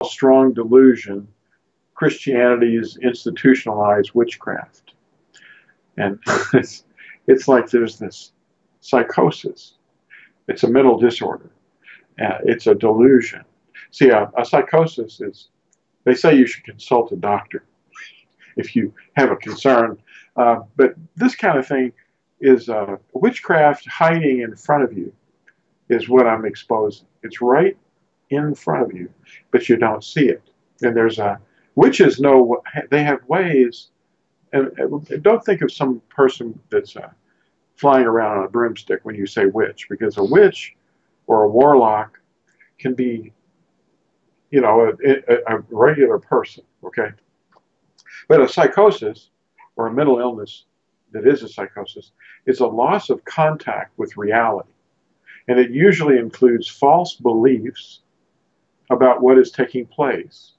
Strong Delusion, Christianity's Institutionalized Witchcraft. And it's like there's this psychosis. It's a mental disorder. It's a delusion. See, a psychosis is, they say you should consult a doctor if you have a concern. But this kind of thing is witchcraft hiding in front of you is what I'm exposing. It's right in front of you, but you don't see it. And there's witches know, they have ways, and don't think of some person that's flying around on a broomstick when you say witch, because a witch or a warlock can be, you know, a regular person, okay? But a psychosis, or a mental illness that is a psychosis, is a loss of contact with reality. And it usually includes false beliefs about what is taking place,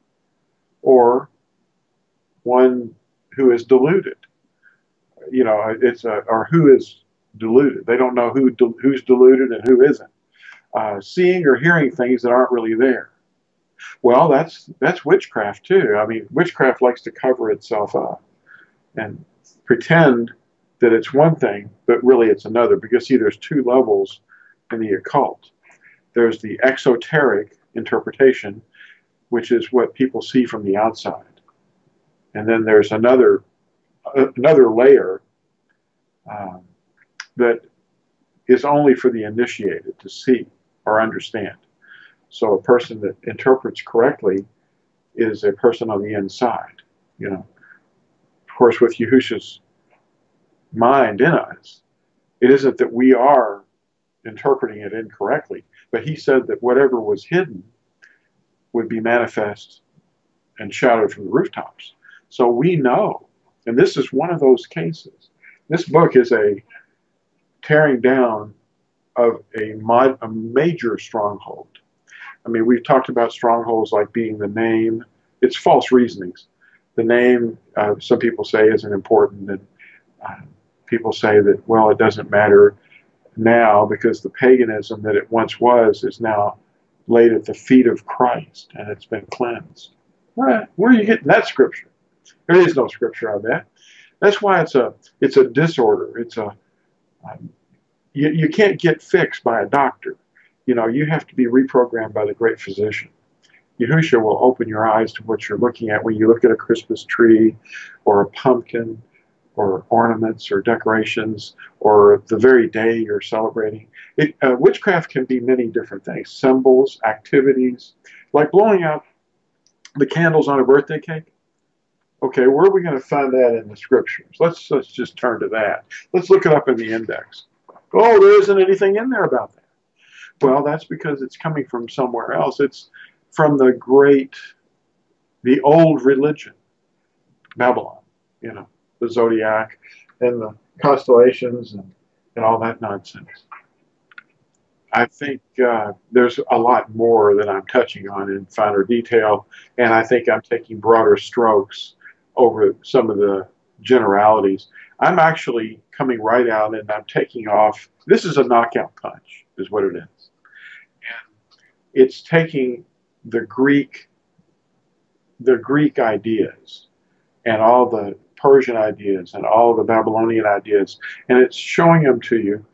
or one who is deluded. You know, or who is deluded. They don't know who's deluded and who isn't. Seeing or hearing things that aren't really there. Well, that's witchcraft too. I mean, witchcraft likes to cover itself up and pretend that it's one thing, but really it's another. Because see, there's two levels in the occult. There's the exoteric interpretation, which is what people see from the outside. And then there's another layer that is only for the initiated to see or understand. So a person that interprets correctly is a person on the inside, you know. Of course, with Yahusha's mind in us, it isn't that we are interpreting it incorrectly, but he said that whatever was hidden would be manifest and shouted from the rooftops. So we know, and this is one of those cases. This book is a tearing down of a major stronghold. I mean, we've talked about strongholds like being the name. It's false reasonings. The name, some people say, isn't important, and people say that, well, it doesn't matter now because the paganism that it once was is now laid at the feet of Christ, and it's been cleansed. Where are you getting that scripture? There is no scripture on that. That's why it's a disorder. It's you can't get fixed by a doctor. You know, you have to be reprogrammed by the great physician. Yahusha will open your eyes to what you're looking at when you look at a Christmas tree or a pumpkin or ornaments or decorations or the very day you're celebrating. Witchcraft can be many different things. Symbols, activities, like blowing out the candles on a birthday cake. Okay, where are we going to find that in the scriptures? Let's just turn to that. Let's look it up in the index. Oh, there isn't anything in there about that. Well, that's because it's coming from somewhere else. It's from the old religion, Babylon, you know, the zodiac and the constellations and all that nonsense. I think there's a lot more that I'm touching on in finer detail, and I think I'm taking broader strokes over some of the generalities. I'm actually coming right out and I'm taking off. This is a knockout punch, is what it is. And it's taking the Greek ideas and all the Persian ideas and all the Babylonian ideas, and it's showing them to you,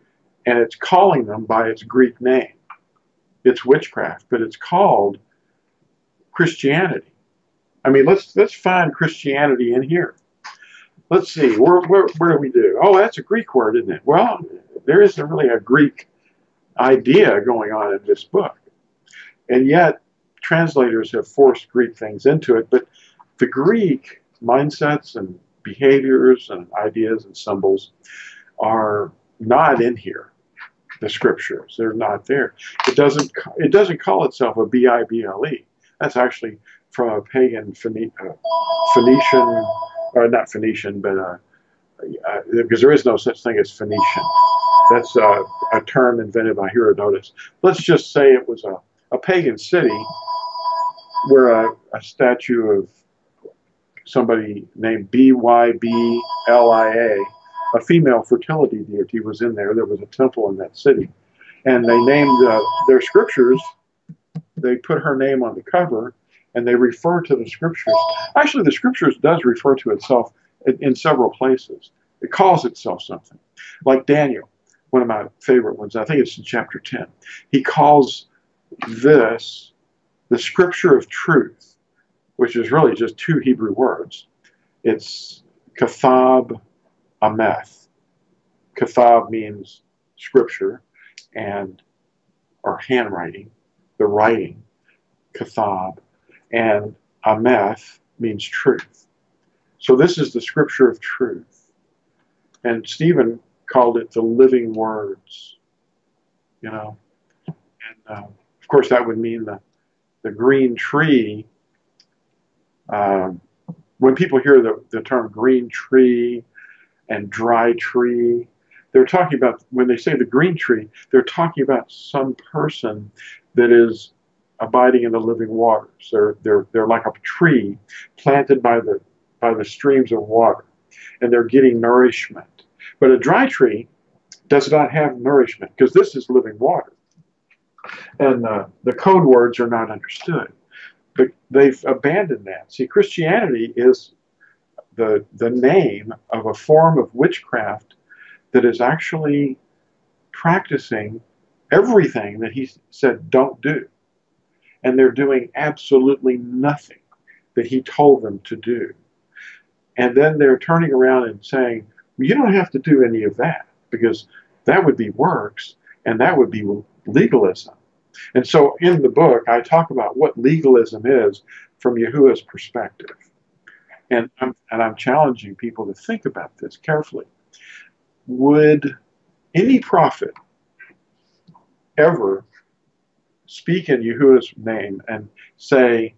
and it's calling them by its Greek name. It's witchcraft, but it's called Christianity. I mean, let's find Christianity in here. Let's see, where do we do? Oh, that's a Greek word, isn't it? Well, there isn't really a Greek idea going on in this book. And yet, translators have forced Greek things into it, but the Greek mindsets and behaviors and ideas and symbols are not in here. The scriptures, they're not there. It doesn't call itself a B-I-B-L-E. That's actually from a pagan Phoenician, or not Phoenician, but because there is no such thing as Phoenician. That's a term invented by Herodotus. Let's just say it was a pagan city where a statue of somebody named B-Y-B-L-I-A, a female fertility deity, was in there. There was a temple in that city. And they named their scriptures, they put her name on the cover, and they refer to the scriptures. Actually, the scriptures does refer to itself in several places. It calls itself something. Like Daniel, one of my favorite ones, I think it's in chapter 10. He calls this the scripture of truth, which is really just two Hebrew words. It's kathab ameth. Kathab means scripture or handwriting, the writing, kathab, and ameth means truth. So this is the scripture of truth. And Stephen called it the living words, And of course that would mean the green tree. When people hear the term green tree and dry tree, they're talking about, when they say the green tree, they're talking about some person that is abiding in the living waters. They're like a tree planted by the streams of water, and they're getting nourishment. But a dry tree does not have nourishment, because this is living water. And the code words are not understood. But they've abandoned that. See, Christianity is the name of a form of witchcraft that is actually practicing everything that he said don't do. And they're doing absolutely nothing that he told them to do. And then they're turning around and saying, well, you don't have to do any of that, because that would be works, and that would be legalism. And so in the book, I talk about what legalism is from Yahusha's perspective. And I'm challenging people to think about this carefully. Would any prophet ever speak in Yahusha's name and say,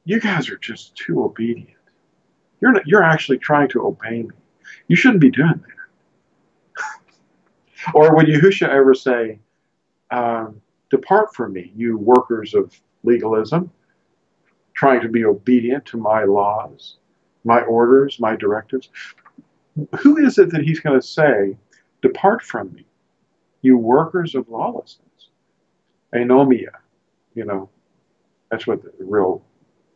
you guys are just too obedient. You're actually trying to obey me. You shouldn't be doing that. Or would Yahusha ever say, depart from me, you workers of legalism, trying to be obedient to my laws, my orders, my directives? Who is it that he's going to say, depart from me, you workers of lawlessness? Anomia, that's what the real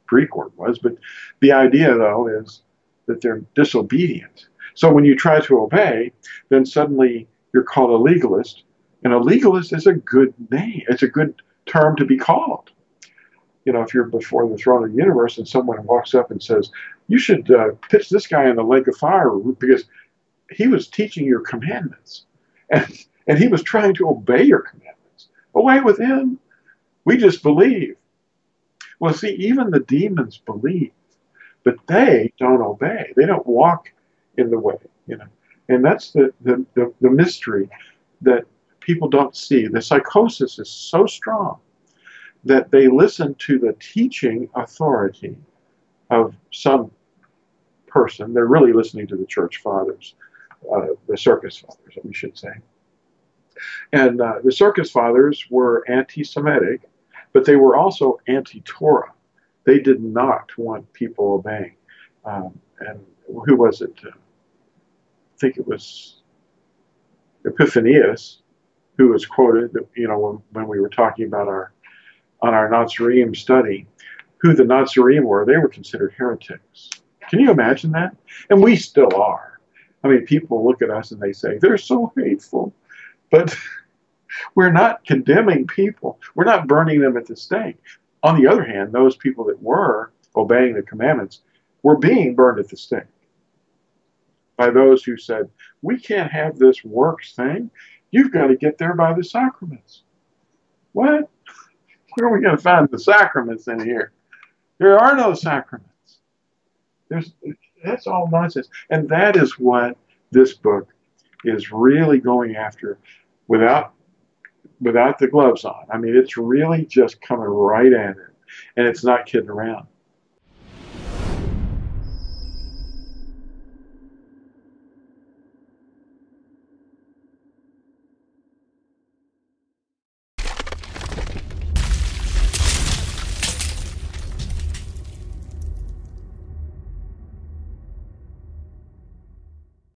Greek word was. But the idea, though, is that they're disobedient. So when you try to obey, then suddenly you're called a legalist. And a legalist is a good name. It's a good term to be called. If you're before the throne of the universe and someone walks up and says, you should pitch this guy in the lake of fire because he was teaching your commandments. And he was trying to obey your commandments. Away with him. We just believe. Well, see, even the demons believe, but they don't obey. They don't walk in the way, And that's the mystery that people don't see. The psychosis is so strong that they listen to the teaching authority of some person. They're really listening to the church fathers, the circus fathers, we should say. And the circus fathers were anti-Semitic, but they were also anti-Torah. They did not want people obeying. And who was it? I think it was Epiphanius, who was quoted, when we were talking about on our Nazarene study, who the Nazarene were. They were considered heretics. Can you imagine that? And we still are. I mean, people look at us and they say, they're so hateful. But we're not condemning people. We're not burning them at the stake. On the other hand, those people that were obeying the commandments were being burned at the stake by those who said, we can't have this works thing. You've got to get there by the sacraments. What? Where are we going to find the sacraments in here? There are no sacraments. That's all nonsense. And that is what this book is really going after without the gloves on. I mean, it's really just coming right at it. And it's not kidding around.